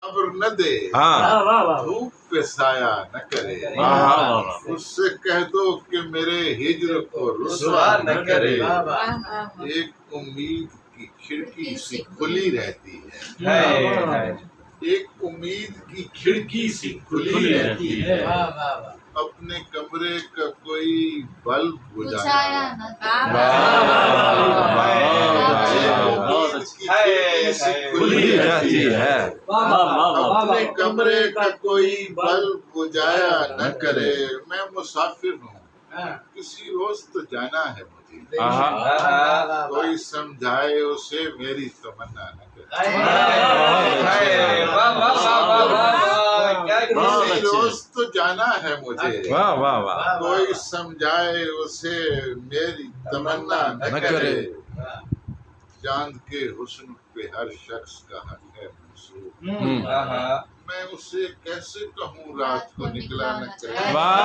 खबर न दे, हाँ धूप पे साया न करे, उससे कह दो कि मेरे हिज्र को रुसवा न करे। एक उम्मीद की खिड़की सी खुली रहती है, एक उम्मीद की खिड़की सी खुली रहती है, अपने कमरे का कोई बल्ब बुझाया न खुली रहती है, अपने कमरे का कोई बल्ब बुझाया न करे। मैं मुसाफिर हूँ, किसी रोज तो जाना है मुझे, कोई समझाए उसे मेरी तमन्ना न करे। किसी रोज तो जाना है मुझे, कोई समझाए उसे मेरी तमन्ना न करे। चांद के हुस्न पे हर शख्स का हक है मंसूर, मैं उसे कैसे कहूँ रात को निकला न करे। वाह